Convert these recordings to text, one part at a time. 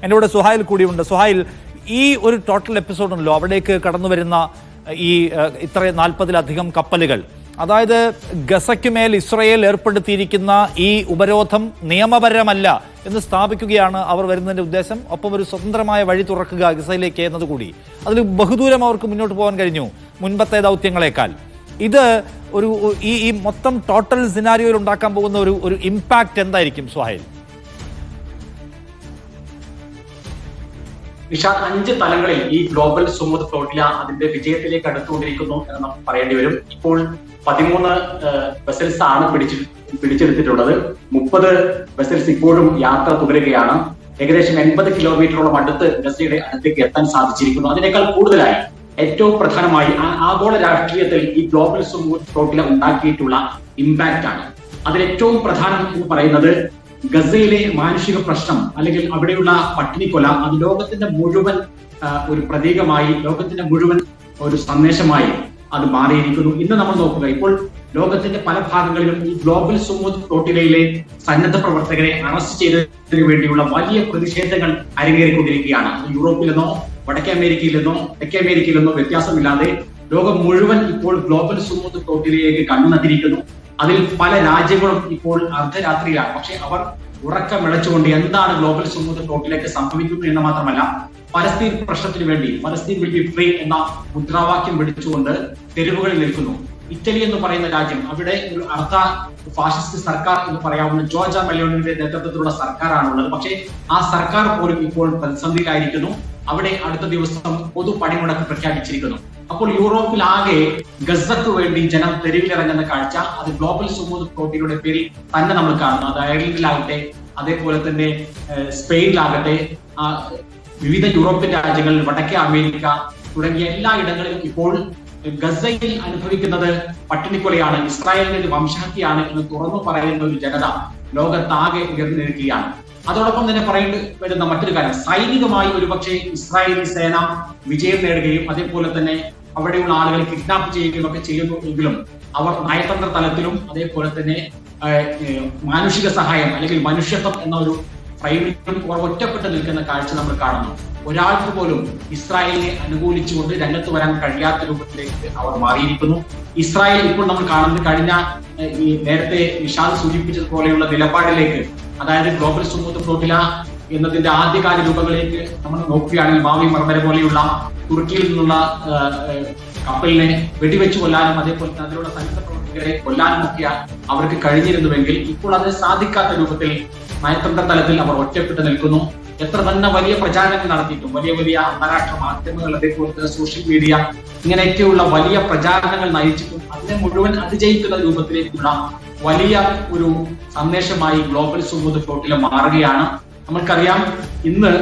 എൻ്റെ കൂടെ സുഹൈൽ കൂടിയുണ്ട്. സുഹൈൽ, ഈ ഒരു ടോട്ടൽ എപ്പിസോഡുണ്ടല്ലോ, അവിടേക്ക് കടന്നു വരുന്ന ഈ ഇത്ര 40-ലധികം കപ്പലുകൾ, അതായത് ഗസയ്ക്ക് മേൽ ഇസ്രയേൽ ഏർപ്പെടുത്തിയിരിക്കുന്ന ഈ ഉപരോധം നിയമപരമല്ല എന്ന് സ്ഥാപിക്കുകയാണ് അവർ വരുന്നതിൻ്റെ ഉദ്ദേശം. ഒപ്പം ഒരു സ്വതന്ത്രമായ വഴി തുറക്കുക ഗസയിലേക്ക് എന്നതുകൂടി. അതിൽ ബഹുദൂരം അവർക്ക് മുന്നോട്ട് പോകാൻ കഴിഞ്ഞു മുൻപത്തെ ദൗത്യങ്ങളെക്കാൾ. ഇത് ഒരു ഈ മൊത്തം ടോട്ടൽ സിനാരിയോയിൽ ഉണ്ടാക്കാൻ പോകുന്ന ഒരു ഇമ്പാക്റ്റ് എന്തായിരിക്കും സുഹൈൽ? നിഷാദ്, 5 തലങ്ങളിൽ ഈ ഗ്ലോബൽ സുമൂദ് ഫ്ലോട്ടില അതിന്റെ വിജയത്തിലേക്ക് അടുത്തുകൊണ്ടിരിക്കുന്നു എന്ന് നമുക്ക് പറയേണ്ടി വരും. ഇപ്പോൾ 13 വെസൽസ് ആണ് പിടിച്ചെടുത്തിട്ടുള്ളത്. 30 വെസൽസ് ഇപ്പോഴും യാത്ര തുടരുകയാണ്. ഏകദേശം 80 കിലോമീറ്ററോളം അടുത്ത് ഗസയുടെ അടുത്തേക്ക് എത്താൻ സാധിച്ചിരിക്കുന്നു. അതിനേക്കാൾ കൂടുതലായി ഏറ്റവും പ്രധാനമായി ആഗോള രാഷ്ട്രീയത്തിൽ ഈ ഗ്ലോബൽ സുമൂദ് ഫ്ലോട്ടില ഉണ്ടാക്കിയിട്ടുള്ള ഇമ്പാക്റ്റ് ആണ്. അതിലേറ്റവും പ്രധാനം എന്ന് പറയുന്നത് ഗസയിലെ മാനുഷിക പ്രശ്നം, അല്ലെങ്കിൽ അവിടെയുള്ള പട്ടിണിക്കൊല, അത് ലോകത്തിന്റെ മുഴുവൻ ഒരു പ്രതീകമായി, ലോകത്തിന്റെ മുഴുവൻ ഒരു സന്ദേശമായി അത് മാറിയിരിക്കുന്നു. ഇന്ന് നമ്മൾ നോക്കുക, ഇപ്പോൾ ലോകത്തിന്റെ പല ഭാഗങ്ങളിലും ഈ ഗ്ലോബൽ സുമൂദ് ഫ്ലോട്ടിലയിലെ സന്നദ്ധ പ്രവർത്തകരെ അറസ്റ്റ് ചെയ്തതിനു വേണ്ടിയുള്ള വലിയ പ്രതിഷേധങ്ങൾ അരങ്ങേറിക്കൊണ്ടിരിക്കുകയാണ്. യൂറോപ്പിലെന്നോ വടക്കേ അമേരിക്കയിലെന്നോ തെക്കേ അമേരിക്കയിലെന്നോ വ്യത്യാസമില്ലാതെ ലോകം മുഴുവൻ ഇപ്പോൾ ഗ്ലോബൽ സുമൂദ് ഫ്ലോട്ടിലയിലേക്ക് കണ്ണുനട്ടിരിക്കുന്നു. അതിൽ പല രാജ്യങ്ങളും ഇപ്പോൾ അർദ്ധരാത്രിയിലാണ്. പക്ഷെ അവർ ഉറക്കമിളച്ചുകൊണ്ട് എന്താണ് ഗ്ലോബൽ സുമൂദ് ഫ്ലോട്ടിലേക്ക് സംഭവിക്കുന്നത് എന്ന് മാത്രമല്ല, പലസ്തീൻ പ്രശ്നത്തിന് വേണ്ടി പലസ്തീൻ വിൽ ബി ഫ്രീ എന്ന മുദ്രാവാക്യം വിളിച്ചുകൊണ്ട് തെരുവുകളിൽ നിൽക്കുന്നു. ഇറ്റലി എന്ന് പറയുന്ന രാജ്യം, അവിടെ ഒരു അർദ്ധ ഫാഷിസ്റ്റ് സർക്കാർ എന്ന് പറയാവുന്ന ജോർജ മെലോണിയുടെ നേതൃത്വത്തിലുള്ള സർക്കാരാണുള്ളത്. പക്ഷേ ആ സർക്കാർ പോലും ഇപ്പോൾ പ്രതിസന്ധിയിലായിരിക്കുന്നു. അവിടെ അടുത്ത ദിവസം പൊതു പണിമുടക്ക് പ്രഖ്യാപിച്ചിരിക്കുന്നു. അപ്പോൾ യൂറോപ്പിലാകെ ഗസക്ക് വേണ്ടി ജനം തെരുവിലിറങ്ങുന്ന കാഴ്ച അത് ഗ്ലോബൽ സുമൂദ് ഫ്ലോട്ടിലയുടെ പേരിൽ തന്നെ നമ്മൾ കാണുന്നു. അത് അയർലൻഡിലാകട്ടെ, അതേപോലെ തന്നെ സ്പെയിനിലാകട്ടെ, വിവിധ യൂറോപ്യൻ രാജ്യങ്ങളിൽ, വടക്കേ അമേരിക്ക തുടങ്ങിയ എല്ലാ ഇടങ്ങളിലും ഇപ്പോൾ ഗസയിൽ അനുഭവിക്കുന്നത് പട്ടിണിക്കൊലയാണ്, ഇസ്രായേലിന്റെ വംശഹത്യയാണ് എന്ന് തുറന്നു പറയുന്ന ഒരു ജനത ലോകത്താകെ ഉയർന്നു നിൽക്കുകയാണ്. അതോടൊപ്പം തന്നെ പറയേണ്ടി വരുന്ന മറ്റൊരു കാര്യം, സൈനികമായി ഒരുപക്ഷെ ഇസ്രായേലി സേന വിജയം നേടുകയും അതേപോലെ തന്നെ അവിടെയുള്ള ആളുകളെ കിഡ്നാപ്പ് ചെയ്യുകയും ഒക്കെ ചെയ്യുന്നു എങ്കിലും അവർ നയതന്ത്ര തലത്തിലും അതേപോലെ തന്നെ മാനുഷിക സഹായം അല്ലെങ്കിൽ മനുഷ്യത്വം എന്ന ഒരു ഫ്രെയിമിലും ഒറ്റപ്പെട്ട് നിൽക്കുന്ന കാഴ്ച നമ്മൾ കാണുന്നു. ഒരാൾക്ക് പോലും ഇസ്രായേലിനെ അനുകൂലിച്ചുകൊണ്ട് രംഗത്ത് വരാൻ കഴിയാത്ത രൂപത്തിലേക്ക് അവർ മാറിയിരിക്കുന്നു. ഇസ്രായേൽ ഇപ്പോൾ നമ്മൾ കാണുന്നത് കഴിഞ്ഞ ഈ നേരത്തെ നിഷാദ് സൂചിപ്പിച്ചതുപോലെയുള്ള നിലപാടിലേക്ക്, അതായത് ഗ്ലോബൽ സുമൂദ് ഫ്ലോട്ടില എന്നതിന്റെ ആദ്യകാല രൂപങ്ങളിലേക്ക് നമ്മൾ നോക്കുകയാണെങ്കിൽ മാവി മർമര പോലെയുള്ള തുർക്കിയിൽ നിന്നുള്ള കപ്പലിനെ വെടിവെച്ച് കൊല്ലാനും അതേപോലെ തന്നെ അതിലുള്ള സന്നദ്ധ പ്രവർത്തകരെ കൊല്ലാനും ഒക്കെ അവർക്ക് കഴിഞ്ഞിരുന്നുവെങ്കിൽ ഇപ്പോൾ അത് സാധിക്കാത്ത രൂപത്തിൽ നയതന്ത്ര തലത്തിൽ അവർ ഒറ്റപ്പെട്ട് നിൽക്കുന്നു. എത്ര തന്നെ വലിയ പ്രചാരണങ്ങൾ നടത്തിയിട്ടും വലിയ വലിയ അന്താരാഷ്ട്ര മാധ്യമങ്ങൾ അതേപോലെ സോഷ്യൽ മീഡിയ ഇങ്ങനെയൊക്കെയുള്ള വലിയ പ്രചാരണങ്ങൾ നയിച്ചിട്ടും അതിനെ മുഴുവൻ അതിജയിക്കുന്ന രൂപത്തിലേക്കുള്ള വലിയ ഒരു സന്ദേശമായി ഗ്ലോബൽ സുമൂദ് ഫ്ലോട്ടില മാറുകയാണ്. നമ്മൾക്കറിയാം, ഇന്ന്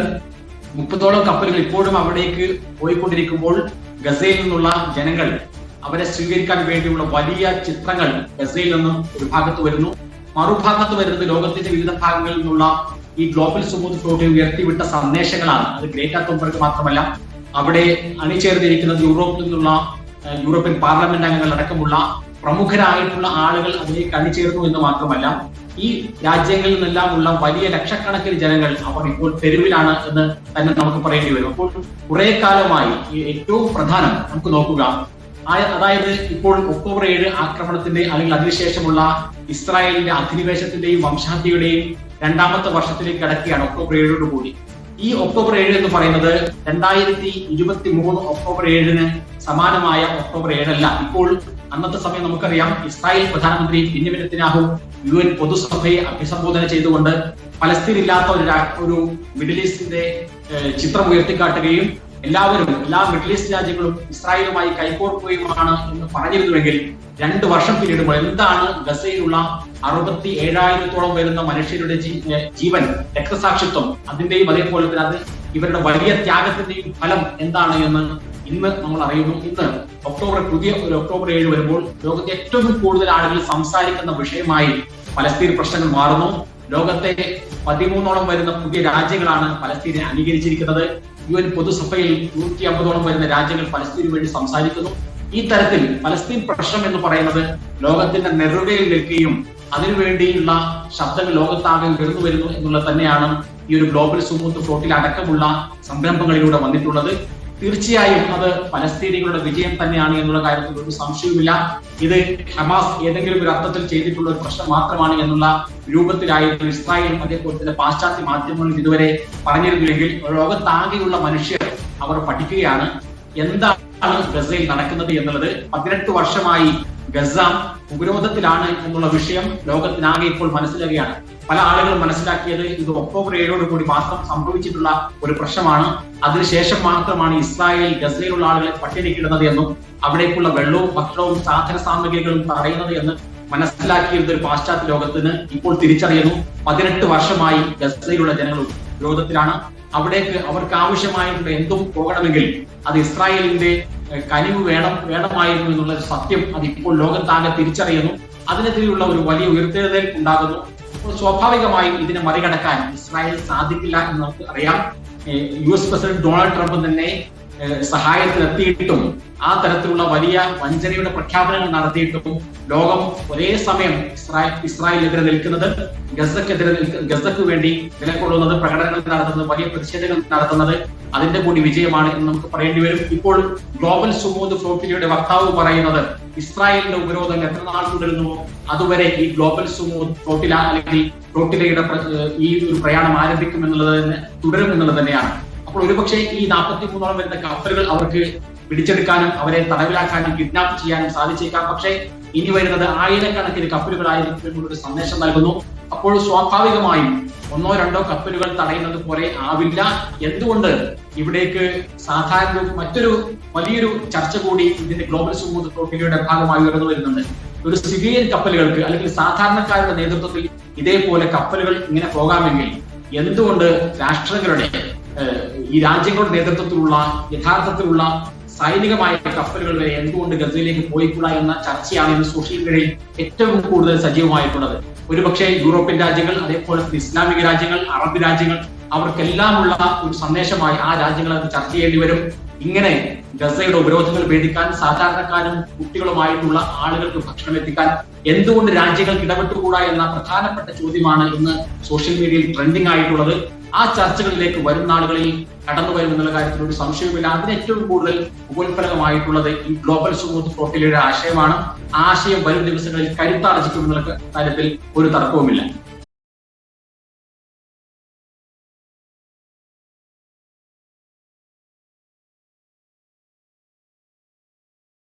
30ഓളം കപ്പലുകൾ ഇപ്പോഴും അവിടേക്ക് പോയിക്കൊണ്ടിരിക്കുമ്പോൾ ഗസയിൽ നിന്നുള്ള ജനങ്ങൾ അവരെ സ്വീകരിക്കാൻ വേണ്ടിയുള്ള വലിയ ചിത്രങ്ങൾ ഗസയിൽ നിന്നും ഒരു ഭാഗത്ത് വരുന്നു. മറുഭാഗത്ത് വരുന്നത് ലോകത്തിന്റെ വിവിധ ഭാഗങ്ങളിൽ നിന്നുള്ള ഈ ഗ്ലോബൽ സുമൂദ് ഫ്ലോട്ടിൽ ഉയർത്തിവിട്ട സന്ദേശങ്ങളാണ്. അത് ഗ്രേറ്റ തുംബർഗ് മാത്രമല്ല, അവിടെ അണിചേർന്നിരിക്കുന്നത് യൂറോപ്പിൽ നിന്നുള്ള യൂറോപ്യൻ പാർലമെന്റ് അംഗങ്ങൾ അടക്കമുള്ള പ്രമുഖരായിട്ടുള്ള ആളുകൾ അതിലേക്ക് അണിചേർന്നു എന്ന് മാത്രമല്ല, ഈ രാജ്യങ്ങളിൽ നിന്നെല്ലാമുള്ള വലിയ ലക്ഷക്കണക്കിന് ജനങ്ങൾ അവർ ഇപ്പോൾ തെരുവിലാണ് എന്ന് തന്നെ നമുക്ക് പറയേണ്ടി വരും. അപ്പോൾ കുറെ കാലമായി ഏറ്റവും പ്രധാനം നമുക്ക് നോക്കുക, അതായത് ഇപ്പോൾ ഒക്ടോബർ 7 ആക്രമണത്തിന്റെ അല്ലെങ്കിൽ അതിനുശേഷമുള്ള ഇസ്രായേലിന്റെ അധിനിവേശത്തിന്റെയും വംശഹത്യയുടെയും 2ാമത്തെ വർഷത്തിലേക്ക് കടക്കുകയാണ് ഒക്ടോബർ 7 കൂടി. ഈ ഒക്ടോബർ 7 എന്ന് പറയുന്നത് 2023 ഒക്ടോബർ 7 സമാനമായ ഒക്ടോബർ 7 അല്ല. ഇപ്പോൾ അന്നത്തെ സമയം നമുക്കറിയാം, ഇസ്രായേൽ പ്രധാനമന്ത്രി ബെന്യാമിൻ നെതന്യാഹു UN പൊതുസഭയെ അഭിസംബോധന ചെയ്തുകൊണ്ട് പലസ്തീൻ ഇല്ലാത്ത ഒരു മിഡിൽ ഈസ്റ്റിന്റെ ചിത്രം ഉയർത്തിക്കാട്ടുകയും എല്ലാ മിഡിൽ ഈസ്റ്റ് രാജ്യങ്ങളും ഇസ്രായേലുമായി കൈകോർക്കുകയുമാണ് എന്ന് പറഞ്ഞിരുന്നുവെങ്കിൽ 2 വർഷം പിന്നിടുമ്പോൾ എന്താണ് ഗസയിലുള്ള 67,000-ഓളം വരുന്ന മനുഷ്യരുടെ ജീവൻ, രക്തസാക്ഷിത്വം, അതിന്റെയും അതേപോലെ തന്നെ അത് ഇവരുടെ വലിയ ത്യാഗത്തിന്റെയും ഫലം എന്താണ് എന്ന് ഇന്ന് നമ്മൾ അറിയുന്നു. ഇന്ന് പുതിയ ഒരു ഒക്ടോബർ 7 വരുമ്പോൾ ലോകത്തെ ഏറ്റവും കൂടുതൽ ആളുകൾ സംസാരിക്കുന്ന വിഷയമായി പലസ്തീൻ പ്രശ്നങ്ങൾ മാറുന്നു. ലോകത്തെ 13ഓളം വരുന്ന പുതിയ രാജ്യങ്ങളാണ് പലസ്തീനെ അംഗീകരിച്ചിരിക്കുന്നത്. UN പൊതുസഭയിൽ 150ഓളം വരുന്ന രാജ്യങ്ങൾ പലസ്തീനു വേണ്ടി സംസാരിക്കുന്നു. ഈ തരത്തിൽ പലസ്തീൻ പ്രശ്നം എന്ന് പറയുന്നത് ലോകത്തിന്റെ നെറുകയിൽ നിൽക്കുകയും അതിനുവേണ്ടിയുള്ള ശബ്ദങ്ങൾ ലോകത്താകെ ഉയർന്നു വരുന്നു എന്നുള്ളത് തന്നെയാണ് ഈ ഒരു ഗ്ലോബൽ സുമൂത്ത് ഫ്ലോട്ടിൽ അടക്കമുള്ള സംരംഭങ്ങളിലൂടെ വന്നിട്ടുള്ളത്. തീർച്ചയായും അത് പലസ്തീനികളുടെ വിജയം തന്നെയാണ് എന്നുള്ള കാര്യത്തിൽ ഒരു സംശയവുമില്ല. ഇത് ഹമാസ് ഏതെങ്കിലും ഒരു അർത്ഥത്തിൽ ചെയ്തിട്ടുള്ള ഒരു പ്രശ്നം മാത്രമാണ് എന്നുള്ള രൂപത്തിലായിരുന്നു ഇസ്രായേലും അതേപോലെ തന്നെ പാശ്ചാത്യ മാധ്യമങ്ങളും ഇതുവരെ പറഞ്ഞിരുന്നുവെങ്കിൽ ലോകത്താകെയുള്ള മനുഷ്യർ അവർ പഠിക്കുകയാണ് എന്താണ് ഗസയിൽ നടക്കുന്നത് എന്നുള്ളത്. 18 വർഷമായി ഗസ ഉപരോധത്തിലാണ് എന്നുള്ള വിഷയം ലോകത്തിനാകെ ഇപ്പോൾ മനസ്സിലാക്കുകയാണ്. പല ആളുകളും മനസ്സിലാക്കിയത് ഇത് ഒക്ടോബർ 7 കൂടി മാത്രം സംഭവിച്ചിട്ടുള്ള ഒരു പ്രശ്നമാണ്. അതിനുശേഷം മാത്രമാണ് ഇസ്രായേൽ ഗസയിലുള്ള ആളുകളെ പട്ടിണിക്കിടുന്നത് എന്നും അവിടേക്കുള്ള വെള്ളവും ഭക്ഷണവും സാധന സാമഗ്രികളും തടയുന്നത് എന്ന് മനസ്സിലാക്കിയിരുന്ന ഒരു പാശ്ചാത്യ ലോകത്തിന് ഇപ്പോൾ തിരിച്ചറിയുന്നു 18 വർഷമായി ഗസയിലുള്ള ജനങ്ങൾ വിരോധത്തിലാണ്. അവിടേക്ക് അവർക്ക് ആവശ്യമായിട്ടുള്ള എന്തും പോകണമെങ്കിൽ അത് ഇസ്രായേലിന്റെ കനിവ് വേണമായിരുന്നു എന്നുള്ള സത്യം അത് ഇപ്പോൾ ലോകത്താകെ തിരിച്ചറിയുന്നു. അതിനെതിരെയുള്ള ഒരു വലിയ ഉയർത്തെഴുന്നേൽപ്പ് ഉണ്ടാകുന്നു. അപ്പോൾ സ്വാഭാവികമായും ഇതിനെ മറികടക്കാൻ ഇസ്രായേൽ സാധിക്കില്ല എന്ന് നമുക്ക് അറിയാം. US പ്രസിഡന്റ് ഡൊണാൾഡ് ട്രംപ് തന്നെ സഹായത്തിനെത്തിയിട്ടും ആ തരത്തിലുള്ള വലിയ വഞ്ചനയുടെ പ്രഖ്യാപനങ്ങൾ നടത്തിയിട്ടും ലോകം ഒരേ സമയം ഇസ്രായേലിനെതിരെ നിൽക്കുന്നത്, ഗസക്ക് വേണ്ടി നിലകൊള്ളുന്നത്, പ്രകടനങ്ങൾ നടത്തുന്നത്, വലിയ പ്രതിഷേധങ്ങൾ നടത്തുന്നത് അതിന്റെ കൂടി വിജയമാണ് എന്ന് നമുക്ക് പറയേണ്ടി വരും. ഇപ്പോൾ ഗ്ലോബൽ സുമൂത്ത് ഫ്ലോട്ടിലയുടെ വക്താവ് പറയുന്നത് ഇസ്രായേലിന്റെ ഉപരോധം എത്ര നാൾ തുടരുന്നുവോ അതുവരെ ഈ ഗ്ലോബൽ സുമൂത്ത് ഫ്ലോട്ടില അല്ലെങ്കിൽ ഫ്ലോട്ടിലയുടെ ഈ ഒരു പ്രയാണം ആരംഭിക്കും എന്നുള്ളത് തന്നെ തുടരും എന്നുള്ളത് തന്നെയാണ്. അപ്പോൾ ഒരുപക്ഷെ ഈ 43 വരുന്ന കപ്പലുകൾ അവർക്ക് പിടിച്ചെടുക്കാനും അവരെ തടവിലാക്കാനും കിഡ്നാപ്പ് ചെയ്യാനും സാധിച്ചേക്കാം. പക്ഷേ ഇനി വരുന്നത് ആയിരക്കണക്കിന് കപ്പലുകളായിരിക്കും എന്നുള്ളൊരു സന്ദേശം നൽകുന്നു. അപ്പോൾ സ്വാഭാവികമായും 1-2 കപ്പലുകൾ തടയുന്നത് പോലെ ആവില്ല. എന്തുകൊണ്ട് ഇവിടേക്ക് സാധാരണ മറ്റൊരു വലിയൊരു ചർച്ച കൂടി ഇതിന്റെ ഗ്ലോബൽ സുമൂത്ത് ഫ്ലോട്ടിലയുടെ ഭാഗമായി ഉയർന്നു വരുന്നുണ്ട്. ഒരു സിവിലിയൻ കപ്പലുകൾക്ക് അല്ലെങ്കിൽ സാധാരണക്കാരുടെ നേതൃത്വത്തിൽ ഇതേപോലെ കപ്പലുകൾ ഇങ്ങനെ പോകാമെങ്കിൽ എന്തുകൊണ്ട് രാഷ്ട്രങ്ങളുടെ ഈ രാജ്യങ്ങളുടെ നേതൃത്വത്തിലുള്ള യഥാർത്ഥത്തിലുള്ള സൈനികമായ കപ്പലുകൾ വരെ എന്തുകൊണ്ട് ഗസയിലേക്ക് പോയിക്കൂടാ എന്ന ചർച്ചയാണ് ഇന്ന് സോഷ്യൽ മീഡിയയിൽ ഏറ്റവും കൂടുതൽ സജീവമായിട്ടുള്ളത്. ഒരുപക്ഷെ യൂറോപ്യൻ രാജ്യങ്ങൾ, അതേപോലെ ഇസ്ലാമിക രാജ്യങ്ങൾ, അറബ് രാജ്യങ്ങൾ അവർക്കെല്ലാമുള്ള ഒരു സന്ദേശമായി ആ രാജ്യങ്ങൾ അത് ചർച്ച ചെയ്യേണ്ടി വരും. ഇങ്ങനെ ഗസയുടെ ഉപരോധങ്ങൾ ഭേദിക്കാൻ, സാധാരണക്കാരും കുട്ടികളുമായിട്ടുള്ള ആളുകൾക്ക് ഭക്ഷണം എത്തിക്കാൻ എന്തുകൊണ്ട് രാജ്യങ്ങൾക്ക് ഇടപെട്ടുകൂടാ എന്ന പ്രധാനപ്പെട്ട ചോദ്യമാണ് ഇന്ന് സോഷ്യൽ മീഡിയയിൽ ട്രെൻഡിങ് ആയിട്ടുള്ളത്. ആ ചർച്ചകളിലേക്ക് വരുന്ന ആളുകളിൽ കടന്നു വരുമെന്നുള്ള കാര്യത്തിൽ ഒരു സംശയവുമില്ല. അതിന് ഏറ്റവും കൂടുതൽ ഉപോത്ഫലകമായിട്ടുള്ളത് ഈ ഗ്ലോബൽ സുമൂത്ത് ഫ്ലോട്ടിലയുടെ ആശയമാണ്. ആശയം വരും ദിവസങ്ങളിൽ കരുത്താർജിക്കുമെന്നുള്ള കാര്യത്തിൽ ഒരു തർക്കവുമില്ല.